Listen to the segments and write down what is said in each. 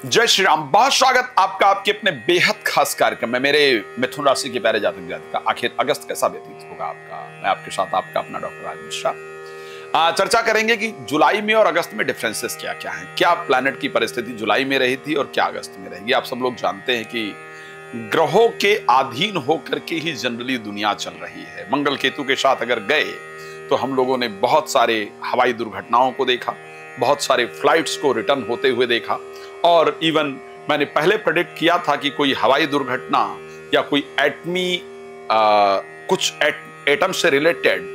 जय श्री राम। बहुत स्वागत आपका आपके अपने बेहद खास कार्यक्रम में। मेरे मिथुन राशि के प्यारे जातक जातिका, आखिर अगस्त कैसा व्यतीत होगा आपका। मैं आपके साथ आपका अपना डॉक्टर राज मिश्रा चर्चा करेंगे कि जुलाई में और अगस्त में डिफरेंसेस क्या क्या हैं, क्या प्लैनेट की परिस्थिति जुलाई में रही थी और क्या अगस्त में रहेगी। आप सब लोग जानते हैं कि ग्रहों के अधीन होकर के ही जनरली दुनिया चल रही है। मंगल केतु के साथ अगर गए तो हम लोगों ने बहुत सारे हवाई दुर्घटनाओं को देखा, बहुत सारे फ्लाइट्स को रिटर्न होते हुए देखा, और इवन मैंने पहले प्रेडिक्ट किया था कि कोई हवाई दुर्घटना या कोई एटमी कुछ एटम से रिलेटेड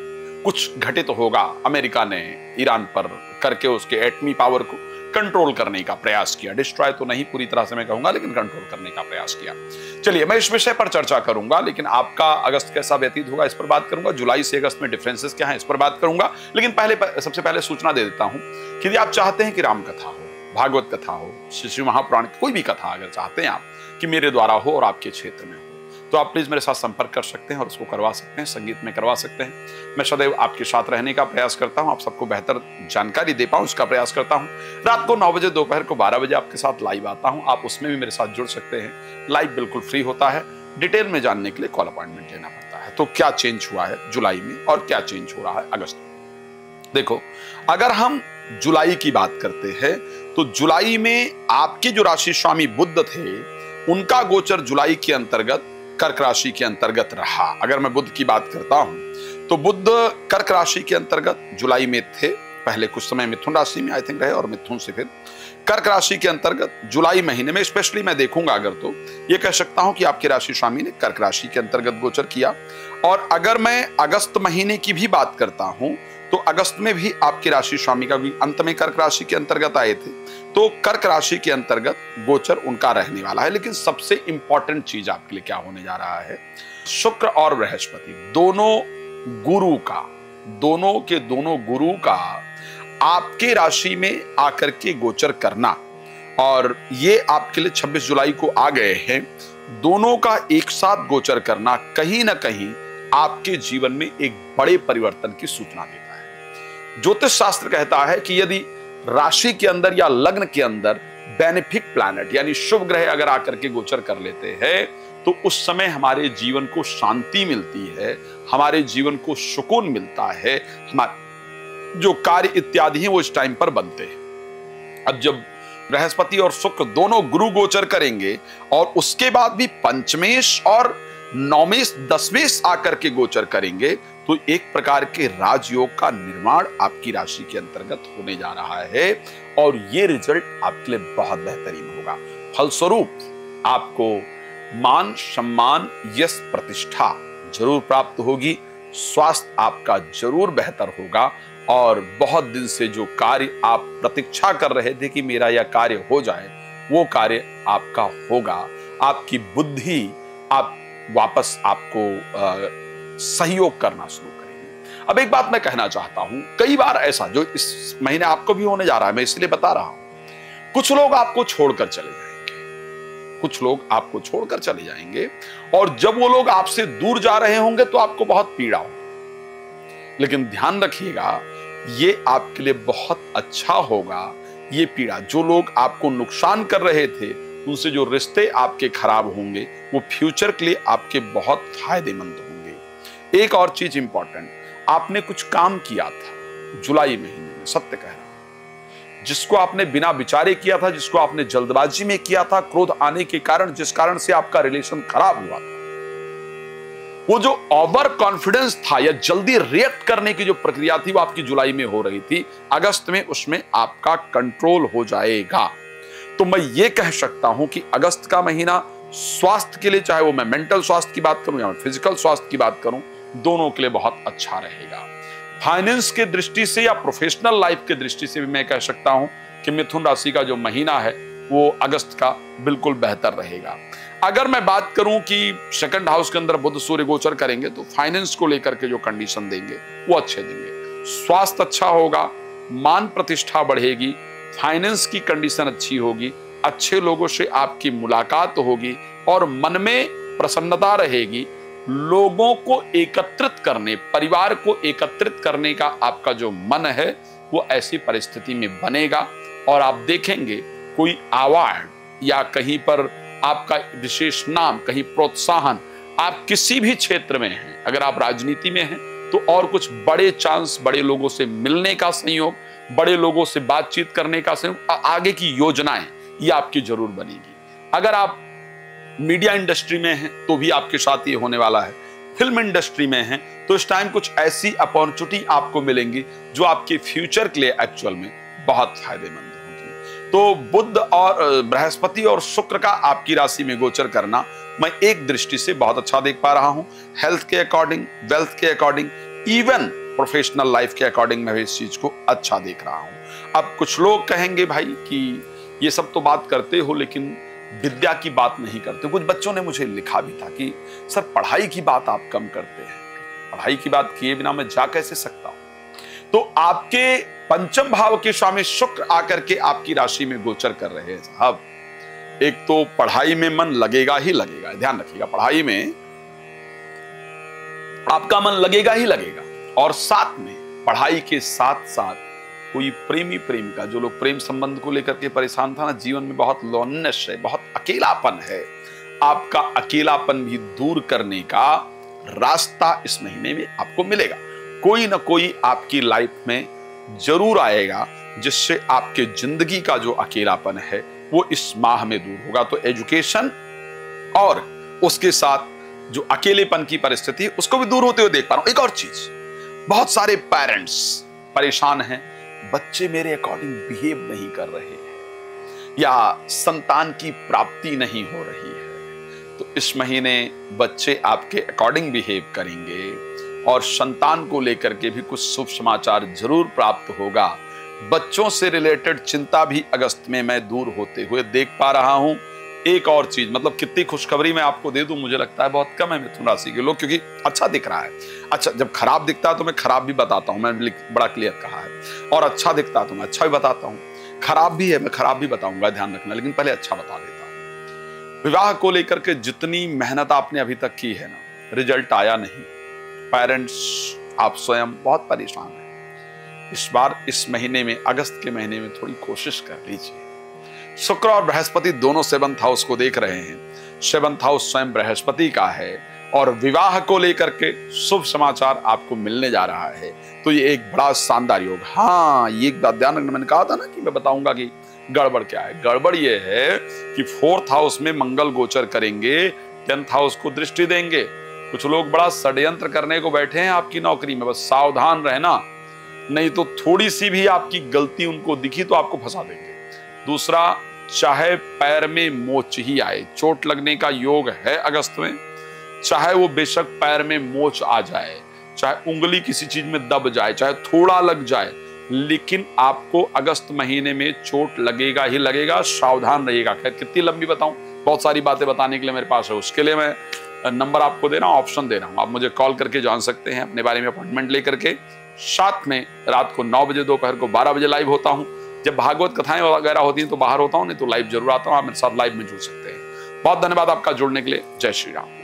कुछ घटित होगा। अमेरिका ने ईरान पर करके उसके एटमी पावर को कंट्रोल करने का प्रयास किया। डिस्ट्रॉय तो नहीं पूरी तरह से मैं कहूंगा, लेकिन कंट्रोल करने का प्रयास किया। चलिए, मैं इस विषय पर चर्चा करूंगा, लेकिन आपका अगस्त कैसा व्यतीत होगा इस पर बात करूंगा। जुलाई से अगस्त में डिफरेंसेस क्या हैं इस पर बात करूंगा। लेकिन सबसे पहले सूचना दे देता हूं कि यदि आप चाहते हैं कि राम कथा हो, भागवत कथा हो, श्री महापुराण कोई भी कथा अगर चाहते हैं आप कि मेरे द्वारा हो और आपके क्षेत्र में हो, तो आप प्लीज मेरे साथ संपर्क कर सकते हैं और उसको करवा सकते हैं, संगीत में करवा सकते हैं। मैं सदैव आपके साथ रहने का प्रयास करता हूं, आप सबको बेहतर जानकारी दे पाऊं उसका प्रयास करता हूं। रात को 9 बजे, दोपहर को 12 बजे आपके साथ लाइव आता हूं। आप उसमें भी मेरे साथ जुड़ सकते हैं। लाइव बिल्कुल फ्री होता है। डिटेल में जानने के लिए कॉल अपॉइंटमेंट लेना पड़ता है। तो क्या चेंज हुआ है जुलाई में और क्या चेंज हो रहा है अगस्त में। देखो, अगर हम जुलाई की बात करते हैं तो जुलाई में आपके जो राशि स्वामी बुध थे उनका गोचर जुलाई के अंतर्गत कर्क राशि के अंतर्गत रहा। अगर मैं बुध की बात करता हूं तो बुध कर्क राशि के अंतर्गत जुलाई में थे। पहले कुछ समय मिथुन राशि में आई थिंक रहे और मिथुन से फिर कर्क राशि के अंतर्गत जुलाई महीने में स्पेशली मैं देखूंगा अगर तो ये कह सकता हूं कि आपके राशि स्वामी ने कर्क राशि के अंतर्गत गोचर किया। और अगर मैं अगस्त महीने की भी बात करता हूं तो अगस्त में भी आपके राशि स्वामी का भी अंत में कर्क राशि के अंतर्गत आए थे, तो कर्क राशि के अंतर्गत गोचर उनका रहने वाला है। लेकिन सबसे इंपॉर्टेंट चीज आपके लिए क्या होने जा रहा है, शुक्र और बृहस्पति दोनों गुरु का आपके राशि में आकर के गोचर करना, और ये आपके लिए 26 जुलाई को आ गए हैं। दोनों का एक साथ गोचर करना कहीं ना कहीं आपके जीवन में एक बड़े परिवर्तन की सूचना देता है। ज्योतिष शास्त्र कहता है कि यदि राशि के अंदर या लग्न के अंदर बेनिफिक प्लैनेट यानी शुभ ग्रह अगर आकर के गोचर कर लेते हैं तो उस समय हमारे जीवन को शांति मिलती है, हमारे जीवन को सुकून मिलता है, हमारे जो कार्य इत्यादि हैं वो इस टाइम पर बनते हैं। अब जब बृहस्पति और शुक्र दोनों गुरु गोचर करेंगे और उसके बाद भी पंचमेश और नौमेश दसमेश आकर के गोचर करेंगे तो एक प्रकार के राजयोग का निर्माण आपकी राशि के अंतर्गत होने जा रहा है, और ये रिजल्ट आपके लिए बहुत बेहतरीन होगा। फलस्वरूप आपको मान सम्मान यश प्रतिष्ठा जरूर प्राप्त होगी, स्वास्थ्य आपका जरूर बेहतर होगा, और बहुत दिन से जो कार्य आप प्रतीक्षा कर रहे थे कि मेरा यह कार्य हो जाए वो कार्य आपका होगा। आपकी बुद्धि आप वापस आपको सहयोग करना शुरू करेगी। अब एक बात मैं कहना चाहता हूं, कई बार ऐसा जो इस महीने आपको भी होने जा रहा है, मैं इसलिए बता रहा हूं, कुछ लोग आपको छोड़कर चले जाएंगे, कुछ लोग आपको छोड़कर चले जाएंगे, और जब वो लोग आपसे दूर जा रहे होंगे तो आपको बहुत पीड़ा होगी। लेकिन ध्यान रखिएगा, ये आपके लिए बहुत अच्छा होगा। ये पीड़ा, जो लोग आपको नुकसान कर रहे थे उनसे जो रिश्ते आपके खराब होंगे वो फ्यूचर के लिए आपके बहुत फायदेमंद होंगे। एक और चीज इंपॉर्टेंट, आपने कुछ काम किया था जुलाई महीने में, सत्य कह रहा हूं, जिसको आपने बिना विचारे किया था, जिसको आपने जल्दबाजी में किया था, क्रोध आने के कारण, जिस कारण से आपका रिलेशन खराब हुआ था, वो जो ओवर कॉन्फिडेंस था या जल्दी रिएक्ट करने की जो प्रक्रिया थी वो आपकी जुलाई में हो रही थी, अगस्त में उसमें आपका कंट्रोल हो जाएगा। तो मैं ये कह सकता हूं कि अगस्त का महीना स्वास्थ्य के लिए, चाहे वो मैं मेंटल स्वास्थ्य की बात करूं या फिजिकल स्वास्थ्य की बात करूं, दोनों के लिए बहुत अच्छा रहेगा। फाइनेंस के दृष्टि से या प्रोफेशनल लाइफ के दृष्टि से भी मैं कह सकता हूं कि मिथुन राशि का जो महीना है वो अगस्त का बिल्कुल बेहतर रहेगा। अगर मैं बात करूं कि सेकंड हाउस के अंदर बुध सूर्य गोचर करेंगे तो फाइनेंस को लेकर के जो कंडीशन देंगे वो अच्छे देंगे। स्वास्थ्य अच्छा होगा, मान प्रतिष्ठा बढ़ेगी, फाइनेंस की कंडीशन अच्छी होगी, अच्छे लोगों से आपकी मुलाकात होगी और मन में प्रसन्नता रहेगी। लोगों को एकत्रित करने, परिवार को एकत्रित करने का आपका जो मन है वो ऐसी परिस्थिति में बनेगा, और आप देखेंगे कोई अवार्ड या कहीं पर आपका विशेष नाम, कहीं प्रोत्साहन, आप किसी भी क्षेत्र में हैं, अगर आप राजनीति में हैं तो और कुछ बड़े चांस, बड़े लोगों से मिलने का संयोग, बड़े लोगों से बातचीत करने का संयोग, आगे की योजनाएं ये आपकी जरूर बनेगी। अगर आप मीडिया इंडस्ट्री में हैं तो भी आपके साथ ये होने वाला है। फिल्म इंडस्ट्री में हैं तो इस टाइम कुछ ऐसी अपॉर्चुनिटी आपको मिलेंगी जो आपके फ्यूचर के लिए एक्चुअल में बहुत फायदेमंद होगी। तो बुध और बृहस्पति और शुक्र का आपकी राशि में गोचर करना मैं एक दृष्टि से बहुत अच्छा देख पा रहा हूं। हेल्थ के अकॉर्डिंग, वेल्थ के अकॉर्डिंग, इवन प्रोफेशनल लाइफ के अकॉर्डिंग मैं इस चीज को अच्छा देख रहा हूं। अब कुछ लोग कहेंगे भाई कि ये सब तो बात करते हो लेकिन विद्या की बात नहीं करते। कुछ बच्चों ने मुझे लिखा भी था कि सर पढ़ाई की बात आप कम करते हैं, पढ़ाई की बात किए बिना मैं जा कैसे सकता हूं। तो आपके पंचम भाव के स्वामी शुक्र आकर के आपकी राशि में गोचर कर रहे हैं साहब। एक तो पढ़ाई में मन लगेगा ही लगेगा, ध्यान रखिएगा, पढ़ाई में आपका मन लगेगा ही लगेगा। और साथ में पढ़ाई के साथ साथ कोई प्रेमी प्रेम का, जो लोग प्रेम संबंध को लेकर के परेशान था ना, जीवन में बहुत लोननेस है, बहुत अकेलापन है, आपका अकेलापन भी दूर करने का रास्ता इस महीने में आपको मिलेगा। कोई ना कोई आपकी लाइफ में जरूर आएगा जिससे आपके जिंदगी का जो अकेलापन है वो इस माह में दूर होगा। तो एजुकेशन और उसके साथ जो अकेलेपन की परिस्थिति है उसको भी दूर होते हुए देख पा रहा हूं। एक और चीज, बहुत सारे पेरेंट्स परेशान हैं, बच्चे मेरे अकॉर्डिंग बिहेव नहीं कर रहे हैं या संतान की प्राप्ति नहीं हो रही है। तो इस महीने बच्चे आपके अकॉर्डिंग बिहेव करेंगे और संतान को लेकर के भी कुछ शुभ समाचार जरूर प्राप्त होगा। बच्चों से रिलेटेड चिंता भी अगस्त में मैं दूर होते हुए देख पा रहा हूं। एक और चीज, मतलब कितनी खुशखबरी मैं आपको दे दूं, मुझे लगता है बहुत कम है मिथुन राशि के लोग, क्योंकि अच्छा दिख रहा है। अच्छा, जब खराब दिखता है तो मैं खराब भी बताता हूं, मैंने बड़ा क्लियर कहा है, और अच्छा दिखता है तो मैं अच्छा भी बताता हूं। खराब भी है, मैं खराब भी बताऊंगा, ध्यान रखना, लेकिन पहले अच्छा बता देता हूं। विवाह को लेकर के जितनी मेहनत आपने अभी तक की है ना, रिजल्ट आया नहीं। पेरेंट्स, आप स्वयं बहुत परेशान हैं। इस बार इस महीने में, अगस्त के महीने में थोड़ी कोशिश कर लीजिए। शुक्र और बृहस्पति दोनों 7th हाउस को देख रहे हैं। 7th हाउस स्वयं बृहस्पति का है और विवाह को लेकर के शुभ समाचार आपको मिलने जा रहा है। तो ये एक बड़ा शानदार योग। हाँ, ये एक बात ध्यान रखना, मैंने कहा था ना कि मैं बताऊंगा कि गड़बड़ क्या है। गड़बड़ ये है कि 4th हाउस में मंगल गोचर करेंगे, 10th हाउस को दृष्टि देंगे। कुछ लोग बड़ा षड्यंत्र करने को बैठे हैं आपकी नौकरी में, बस सावधान रहना, नहीं तो थोड़ी सी भी आपकी गलती उनको दिखी तो आपको फंसा देंगे। दूसरा, चाहे पैर में मोच ही आए, चोट लगने का योग है अगस्त में, चाहे वो बेशक पैर में मोच आ जाए, चाहे उंगली किसी चीज में दब जाए, चाहे थोड़ा लग जाए, लेकिन आपको अगस्त महीने में चोट लगेगा ही लगेगा। सावधान रहिएगा। खैर, कितनी लंबी बताऊं, बहुत सारी बातें बताने के लिए मेरे पास है, उसके लिए मैं नंबर आपको दे रहा हूं, ऑप्शन दे रहा हूं, आप मुझे कॉल करके जान सकते हैं अपने बारे में, अपॉइंटमेंट लेकर के। साथ में रात को 9 बजे, दोपहर को 12 बजे लाइव होता हूं। जब भागवत कथाएं वगैरह होती हैं तो बाहर होता हूं, नहीं तो लाइव जरूर आता हूं। आप मेरे साथ लाइव में जुड़ सकते हैं। बहुत धन्यवाद आपका जुड़ने के लिए। जय श्री राम।